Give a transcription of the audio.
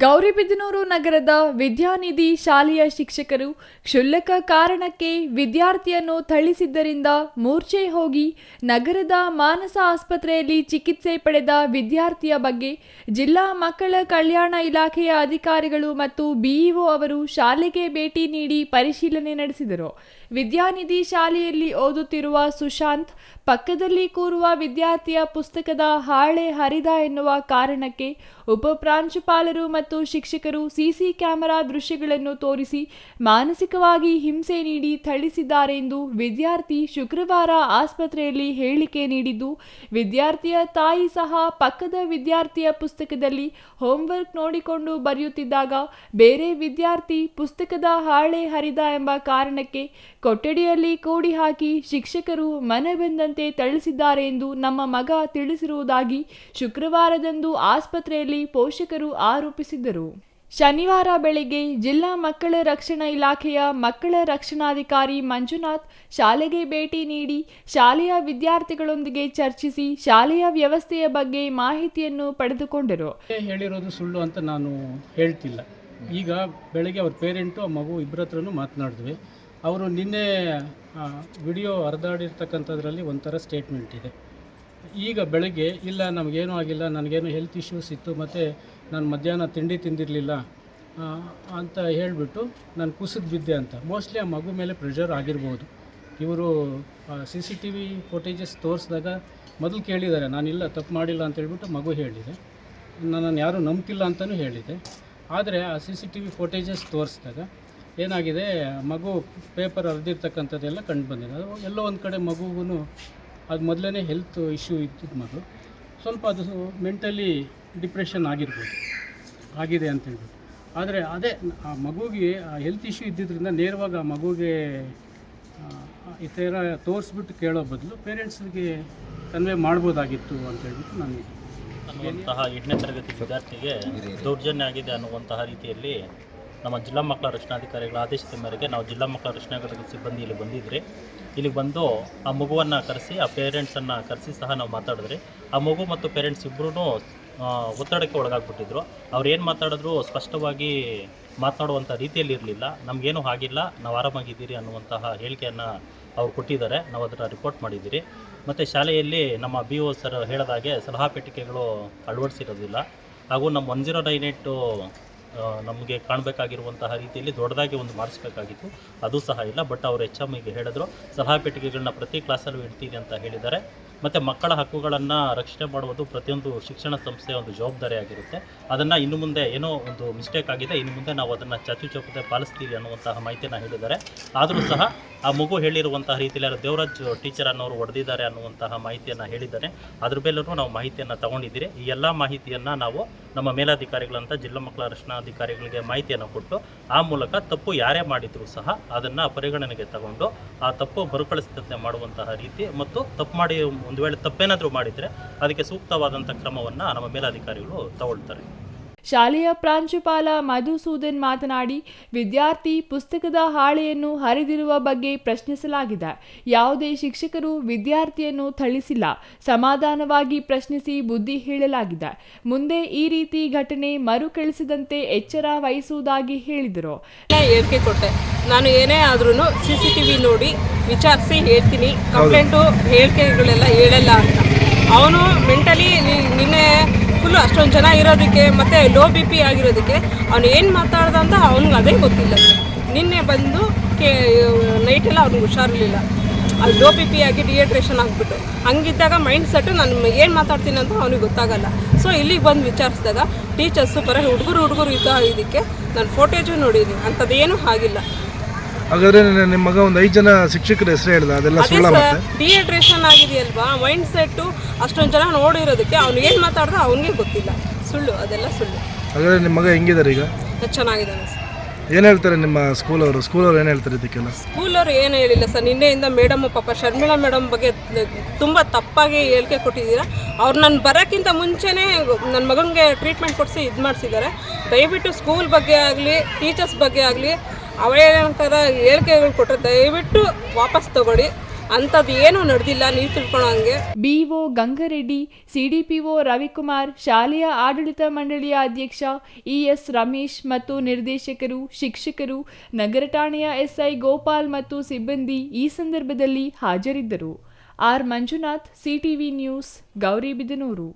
ಗೌರಿಬಿದನೂರು ನಗರದ ವಿದ್ಯಾನಿಧಿ ಶಾಲೆಯ ಶಿಕ್ಷಕರು ಕ್ಷುಲ್ಲಕ ಕಾರಣಕ್ಕೆ ವಿದ್ಯಾರ್ಥಿಯನ್ನು ಥಳಿಸಿದ್ದರಿಂದ ಮೂರ್ಛೆ ಹೋಗಿ ನಗರದ ಮಾನಸ ಆಸ್ಪತ್ರೆಯಲ್ಲಿ ಚಿಕಿತ್ಸೆ ಪಡೆದ ವಿದ್ಯಾರ್ಥಿಯ ಬಗ್ಗೆ ಜಿಲ್ಲಾ ಮಕ್ಕಳ ಕಲ್ಯಾಣ ಇಲಾಖೆಯ ಅಧಿಕಾರಿಗಳು ಮತ್ತು ಬಿಇಒ ಅವರು ಶಾಲೆಗೆ ಭೇಟಿ ನೀಡಿ ಪರಿಶೀಲನೆ ನಡೆಸಿದರು. ವಿದ್ಯಾನಿಧಿ ಶಾಲೆಯಲ್ಲಿ ಓದುತ್ತಿರುವ ಸುಶಾಂತ್ ಪಕ್ಕದಲ್ಲಿ ಕೂರುವ ವಿದ್ಯಾರ್ಥಿಯ ಪುಸ್ತಕದ ಹಾಳೆ ಹರಿದ ಎನ್ನುವ ಕಾರಣಕ್ಕೆ ಉಪಪ್ರಾಂಶುಪಾಲರು ಮತ್ತು ಶಿಕ್ಷಕರು ಸಿಸಿ ಕ್ಯಾಮೆರಾ ದೃಶ್ಯಗಳನ್ನು ತೋರಿಸಿ ಮಾನಸಿಕವಾಗಿ ಹಿಂಸೆ ನೀಡಿ ಥಳಿಸಿದ್ದಾರೆ ಎಂದು ವಿದ್ಯಾರ್ಥಿ ಶುಕ್ರವಾರ ಆಸ್ಪತ್ರೆಯಲ್ಲಿ ಹೇಳಿಕೆ ನೀಡಿದ್ದು, ವಿದ್ಯಾರ್ಥಿಯ ತಾಯಿ ಸಹ ಪಕ್ಕದ ವಿದ್ಯಾರ್ಥಿಯ ಪುಸ್ತಕದಲ್ಲಿ ಹೋಂವರ್ಕ್ ನೋಡಿಕೊಂಡು ಬರೆಯುತ್ತಿದ್ದಾಗ ಬೇರೆ ವಿದ್ಯಾರ್ಥಿ ಪುಸ್ತಕದ ಹಾಳೆ ಹರಿದ ಎಂಬ ಕಾರಣಕ್ಕೆ ಕೊಠಡಿಯಲ್ಲಿ ಕೂಡಿ ಹಾಕಿ ಶಿಕ್ಷಕರು ಮನೆ ಬಂದಂತೆ ಥಳಿಸಿದ್ದಾರೆ ಎಂದು ನಮ್ಮ ಮಗ ತಿಳಿಸಿರುವುದಾಗಿ ಶುಕ್ರವಾರದಂದು ಆಸ್ಪತ್ರೆಯಲ್ಲಿ ಪೋಷಕರು ಆರೋಪಿಸಿದ್ದರು. ಶನಿವಾರ ಬೆಳಗ್ಗೆ ಜಿಲ್ಲಾ ಮಕ್ಕಳ ರಕ್ಷಣಾ ಇಲಾಖೆಯ ಮಕ್ಕಳ ರಕ್ಷಣಾಧಿಕಾರಿ ಮಂಜುನಾಥ್ ಶಾಲೆಗೆ ಭೇಟಿ ನೀಡಿ ಶಾಲೆಯ ವಿದ್ಯಾರ್ಥಿಗಳೊಂದಿಗೆ ಚರ್ಚಿಸಿ ಶಾಲೆಯ ವ್ಯವಸ್ಥೆಯ ಬಗ್ಗೆ ಮಾಹಿತಿಯನ್ನು ಪಡೆದುಕೊಂಡರು. ಹೇಳಿರೋದು ಸುಳ್ಳು ಅಂತ ನಾನು ಹೇಳ್ತಿಲ್ಲ. ಈಗ ಬೆಳಗ್ಗೆ ಅವ್ರ ಪೇರೆಂಟು ಮಗು ಇಬ್ಬರ ಹತ್ರನೂ ಮಾತನಾಡಿದ್ವಿ. ಅವರು ನಿನ್ನೆ ವಿಡಿಯೋ ಹರಿದಾಡಿರ್ತಕ್ಕಂಥದ್ರಲ್ಲಿ ಒಂಥರ ಸ್ಟೇಟ್ಮೆಂಟ್ ಇದೆ. ಈಗ ಬೆಳಗ್ಗೆ ಇಲ್ಲ ನಮಗೇನೂ ಆಗಿಲ್ಲ, ನನಗೇನು ಹೆಲ್ತ್ ಇಶ್ಯೂಸ್ ಇತ್ತು ಮತ್ತು ನಾನು ಮಧ್ಯಾಹ್ನ ತಿಂಡಿ ತಿಂದಿರಲಿಲ್ಲ ಅಂತ ಹೇಳಿಬಿಟ್ಟು ನಾನು ಕುಸಿದು ಬಿದ್ದೆ ಅಂತ. ಮೋಸ್ಟ್ಲಿ ಆ ಮಗು ಮೇಲೆ ಪ್ರೆಷರ್ ಆಗಿರ್ಬೋದು. ಇವರು CCTV ಫೋಟೇಜಸ್ ತೋರಿಸಿದಾಗ ಮೊದಲು ಕೇಳಿದ್ದಾರೆ, ನಾನಿಲ್ಲ ತಪ್ಪು ಮಾಡಿಲ್ಲ ಅಂತ ಹೇಳ್ಬಿಟ್ಟು ಮಗು ಹೇಳಿದೆ. ನನ್ನನ್ನು ಯಾರೂ ನಂಬ್ತಿಲ್ಲ ಅಂತಲೂ ಹೇಳಿದೆ. ಆದರೆ ಆ CCTV ಫೋಟೇಜಸ್ ತೋರಿಸಿದಾಗ ಏನಾಗಿದೆ, ಮಗು ಪೇಪರ್ ಹರಿದಿರ್ತಕ್ಕಂಥದ್ದೆಲ್ಲ ಕಂಡು ಬಂದಿದೆ. ಅದು ಎಲ್ಲೋ ಒಂದು ಕಡೆ ಮಗುಗೂ ಅದು ಮೊದಲೇ ಹೆಲ್ತ್ ಇಶ್ಯೂ ಇದ್ದಿದ್ದು ಮಗು ಸ್ವಲ್ಪ ಅದು ಮೆಂಟಲಿ ಡಿಪ್ರೆಷನ್ ಆಗಿದೆ ಅಂತೇಳ್ಬಿಟ್ಟು. ಆದರೆ ಅದೇ ಆ ಮಗುಗೆ ಹೆಲ್ತ್ ಇಶ್ಯೂ ಇದ್ದಿದ್ದರಿಂದ ನೇರವಾಗಿ ಆ ಮಗುಗೆ ಈ ಥರ ತೋರಿಸ್ಬಿಟ್ಟು ಕೇಳೋ ಬದಲು ಪೇರೆಂಟ್ಸ್ಗೆ ಕನ್ವೆ ಮಾಡ್ಬೋದಾಗಿತ್ತು ಅಂತೇಳ್ಬಿಟ್ಟು ನನಗೆ ಅನ್ನುವಂತಹ 8ನೇ ತರಗತಿ ವಿದ್ಯಾರ್ಥಿಗೆ ದೌರ್ಜನ್ಯ ಆಗಿದೆ ಅನ್ನುವಂತಹ ರೀತಿಯಲ್ಲಿ ನಮ್ಮ ಜಿಲ್ಲಾ ಮಕ್ಕಳ ರಕ್ಷಣಾಧಿಕಾರಿಗಳ ಆದೇಶದ ಮೇರೆಗೆ ನಾವು ಜಿಲ್ಲಾ ಮಕ್ಕಳ ರಕ್ಷಣಾಧಿಕಾರಿ ಸಿಬ್ಬಂದಿ ಇಲ್ಲಿ ಬಂದಿದ್ರಿ. ಇಲ್ಲಿಗೆ ಬಂದು ಆ ಮಗುವನ್ನು ಕರೆಸಿ ಆ ಪೇರೆಂಟ್ಸನ್ನು ಕರೆಸಿ ಸಹ ನಾವು ಮಾತಾಡಿದ್ರಿ. ಆ ಮಗು ಮತ್ತು ಪೇರೆಂಟ್ಸ್ ಇಬ್ಬರೂ ಒತ್ತಡಕ್ಕೆ ಒಳಗಾಗ್ಬಿಟ್ಟಿದ್ರು. ಅವ್ರು ಏನು ಮಾತಾಡಿದ್ರು ಸ್ಪಷ್ಟವಾಗಿ ಮಾತನಾಡುವಂಥ ರೀತಿಯಲ್ಲಿ ಇರಲಿಲ್ಲ. ನಮಗೇನು ಆಗಿಲ್ಲ, ನಾವು ಆರಾಮಾಗಿದ್ದೀರಿ ಅನ್ನುವಂತಹ ಹೇಳಿಕೆಯನ್ನು ಅವ್ರು ಕೊಟ್ಟಿದ್ದಾರೆ. ನಾವು ಅದನ್ನು ರಿಪೋರ್ಟ್ ಮಾಡಿದ್ದೀರಿ. ಮತ್ತು ಶಾಲೆಯಲ್ಲಿ ನಮ್ಮ BO ಸರ್ ಹೇಳಿದಾಗೆ ಸಲಹಾ ಪೆಟ್ಟಿಗೆಗಳು ಅಳವಡಿಸಿರೋದಿಲ್ಲ. ಹಾಗೂ ನಮ್ಮ 1098 ನಮಗೆ ಕಾಣಬೇಕಾಗಿರುವಂತಹ ರೀತಿಯಲ್ಲಿ ದೊಡ್ಡದಾಗಿ ಒಂದು ಮಾಡಿಸ್ಬೇಕಾಗಿತ್ತು, ಅದು ಸಹ ಇಲ್ಲ. ಬಟ್ ಅವರು HMಗೆ ಹೇಳಿದ್ರು ಸಲಹಾ ಪೆಟ್ಟಿಗೆಗಳನ್ನ ಪ್ರತಿ ಕ್ಲಾಸಲ್ಲೂ ಇಡ್ತೀವಿ ಅಂತ ಹೇಳಿದ್ದಾರೆ. ಮತ್ತು ಮಕ್ಕಳ ಹಕ್ಕುಗಳನ್ನು ರಕ್ಷಣೆ ಮಾಡುವುದು ಪ್ರತಿಯೊಂದು ಶಿಕ್ಷಣ ಸಂಸ್ಥೆಯ ಒಂದು ಜವಾಬ್ದಾರಿಯಾಗಿರುತ್ತೆ. ಅದನ್ನು ಇನ್ನು ಮುಂದೆ ಏನೋ ಒಂದು ಮಿಸ್ಟೇಕ್ ಆಗಿದೆ, ಇನ್ನು ಮುಂದೆ ನಾವು ಅದನ್ನು ಚಾಚುಚೌಕತೆ ಪಾಲಿಸ್ತೀವಿ ಅನ್ನುವಂತಹ ಮಾಹಿತಿಯನ್ನು ಹೇಳಿದ್ದಾರೆ. ಆದರೂ ಸಹ ಆ ಮಗು ಹೇಳಿರುವಂತಹ ರೀತಿಯಲ್ಲಿ ಯಾರು ದೇವರಾಜ್ ಟೀಚರ್ ಅನ್ನೋರು ಹೊಡೆದಿದ್ದಾರೆ ಅನ್ನುವಂತಹ ಮಾಹಿತಿಯನ್ನು ಹೇಳಿದ್ದಾರೆ. ಅದ್ರ ಮೇಲೂ ನಾವು ಮಾಹಿತಿಯನ್ನು ತಗೊಂಡಿದ್ದೀರಿ. ಈ ಎಲ್ಲ ಮಾಹಿತಿಯನ್ನು ನಾವು ನಮ್ಮ ಮೇಲಾಧಿಕಾರಿಗಳಂತ ಜಿಲ್ಲಾ ಮಕ್ಕಳ ರಕ್ಷಣಾಧಿಕಾರಿಗಳಿಗೆ ಮಾಹಿತಿಯನ್ನು ಕೊಟ್ಟು ಆ ಮೂಲಕ ತಪ್ಪು ಯಾರೇ ಮಾಡಿದರೂ ಸಹ ಅದನ್ನು ಪರಿಗಣನೆಗೆ ತಗೊಂಡು ಆ ತಪ್ಪು ಮರುಕಳಿಸಿದಂತೆ ಮಾಡುವಂತಹ ರೀತಿ ಮತ್ತು ತಪ್ಪು ಮಾಡಿ ಒಂದು ವೇಳೆ ತಪ್ಪೇನಾದರೂ ಮಾಡಿದರೆ ಅದಕ್ಕೆ ಸೂಕ್ತವಾದಂಥ ಕ್ರಮವನ್ನು ನಮ್ಮ ಮೇಲಾಧಿಕಾರಿಗಳು ತಗೊಳ್ತಾರೆ. ಶಾಲೆಯ ಪ್ರಾಂಶುಪಾಲ ಮಧುಸೂದನ್ ಮಾತನಾಡಿ, ವಿದ್ಯಾರ್ಥಿ ಪುಸ್ತಕದ ಹಾಳೆಯನ್ನು ಹರಿದಿರುವ ಬಗ್ಗೆ ಪ್ರಶ್ನಿಸಲಾಗಿದೆ. ಯಾವುದೇ ಶಿಕ್ಷಕರು ವಿದ್ಯಾರ್ಥಿಯನ್ನು ಥಳಿಸಿಲ್ಲ. ಸಮಾಧಾನವಾಗಿ ಪ್ರಶ್ನಿಸಿ ಬುದ್ಧಿ ಹೇಳಲಾಗಿದೆ. ಮುಂದೆ ಈ ರೀತಿ ಘಟನೆ ಮರುಕಳಿಸದಂತೆ ಎಚ್ಚರ ವಹಿಸುವುದಾಗಿ ಹೇಳಿದರು. ಹೇಳಿಕೆ ಕೊಟ್ಟೆ, ನಾನು ಏನೇ ಆದ್ರೂ CCTV ನೋಡಿ ವಿಚಾರಿಸಿ ಹೇಳ್ತೀನಿ, ಕಂಪ್ಲೇಂಟು ಹೇಳಿಕೆಗಳೆಲ್ಲ ಹೇಳಲ್ಲ ಅಂತ. ಅವನು ಮೆಂಟಲಿ ನಿನ್ನೆ ಫುಲ್ಲು ಅಷ್ಟೊಂದು ಜನ ಇರೋದಕ್ಕೆ ಮತ್ತು ಲೋ BP ಆಗಿರೋದಕ್ಕೆ ಅವನು ಏನು ಮಾತಾಡ್ದ ಅಂತ ಅವ್ನಿಗೆ ಅದೇ ಗೊತ್ತಿಲ್ಲ. ನಿನ್ನೆ ಬಂದು ನೈಟೆಲ್ಲ ಅವ್ನಿಗೆ ಹುಷಾರಿರಲಿಲ್ಲ. ಅದು ಲೋ BP ಆಗಿ ಡಿಹೈಡ್ರೇಷನ್ ಆಗಿಬಿಟ್ಟು ಹಂಗಿದ್ದಾಗ ಮೈಂಡ್ ಸೆಟ್ಟು ನಾನು ಏನು ಮಾತಾಡ್ತೀನಿ ಅಂತ ಅವ್ನಿಗೆ ಗೊತ್ತಾಗಲ್ಲ. ಸೊ ಇಲ್ಲಿಗೆ ಬಂದು ವಿಚಾರಿಸಿದಾಗ ಟೀಚರ್ಸು ಬರೋ ಹುಡುಗರು ಇದಕ್ಕೆ ನಾನು ಫೋಟೇಜು ನೋಡಿದ್ದೀನಿ, ಅಂಥದ್ದೇನೂ ಆಗಿಲ್ಲ. ಹಾಗಾದ್ರೆ ನಿಮ್ಮ ಮಗ ಒಂದು 5 ಜನ ಶಿಕ್ಷಕರ ಹೆಸರು ಹೇಳ್ದ, ಅದೆಲ್ಲ ಸುಳ್ಳ? ಡಿಹೈಡ್ರೇಷನ್ ಆಗಿದೆಯಲ್ವಾ, ಮೈಂಡ್ ಸೆಟ್ಟು ಅಷ್ಟೊಂದು ಜನ ನೋಡಿರೋದಕ್ಕೆ ಅವ್ನು ಏನು ಮಾತಾಡ್ದ ಅವನಿಗೆ ಗೊತ್ತಿಲ್ಲ. ಸುಳ್ಳು, ಅದೆಲ್ಲ ಸುಳ್ಳು. ಹಾಗಾದ್ರೆ ನಿಮ್ಮ ಮಗ ಹೆಂಗಿದ್ದಾರೆ ಈಗ? ಚೆನ್ನಾಗಿದ್ದಾನೆ ಸರ್. ಏನು ಹೇಳ್ತಾರೆ ನಿಮ್ಮ ಸ್ಕೂಲವರು ಏನು ಹೇಳ್ತಾರೆ ಇದಕ್ಕೆಲ್ಲ? ಸ್ಕೂಲವರು ಏನು ಹೇಳಿಲ್ಲ ಸರ್. ನಿನ್ನೆಯಿಂದ ಮೇಡಮ್ ಪಾಪ ಶರ್ಮಿಳಾ ಮೇಡಮ್ ಬಗ್ಗೆ ತುಂಬ ತಪ್ಪಾಗಿ ಹೇಳಿಕೆ ಕೊಟ್ಟಿದ್ದೀರಾ. ಅವ್ರು ನಾನು ಬರೋಕ್ಕಿಂತ ಮುಂಚೆನೇ ನನ್ನ ಮಗನಿಗೆ ಟ್ರೀಟ್ಮೆಂಟ್ ಕೊಡಿಸಿ ಇದು ಮಾಡಿಸಿದ್ದಾರೆ. ದಯವಿಟ್ಟು ಸ್ಕೂಲ್ ಬಗ್ಗೆ ಆಗಲಿ ಟೀಚರ್ಸ್ ಬಗ್ಗೆ ಆಗಲಿ ಅವೇನಂತರ ಹೇಳಿಕೆಗಳು ಕೊಟ್ಟರೆ ದಯವಿಟ್ಟು ವಾಪಸ್ ತಗೊಳ್ಳಿ. ಅಂಥದ್ದು ಏನೂ ನಡೆದಿಲ್ಲ, ನೀವು ತಿಳ್ಕೊಳಂಗೆ. ಬಿಒ ಗಂಗರೆಡ್ಡಿ, ಸಿಡಿಪಿಒ ರವಿಕುಮಾರ್, ಶಾಲೆಯ ಆಡಳಿತ ಮಂಡಳಿಯ ಅಧ್ಯಕ್ಷ ಇಎಸ್ ರಮೇಶ್ ಮತ್ತು ನಿರ್ದೇಶಕರು, ಶಿಕ್ಷಕರು, ನಗರ ಠಾಣೆಯ ಎಸ್ಐ ಗೋಪಾಲ್ ಮತ್ತು ಸಿಬ್ಬಂದಿ ಈ ಸಂದರ್ಭದಲ್ಲಿ ಹಾಜರಿದ್ದರು. R Manjunath, CTV news, Gauribidanur.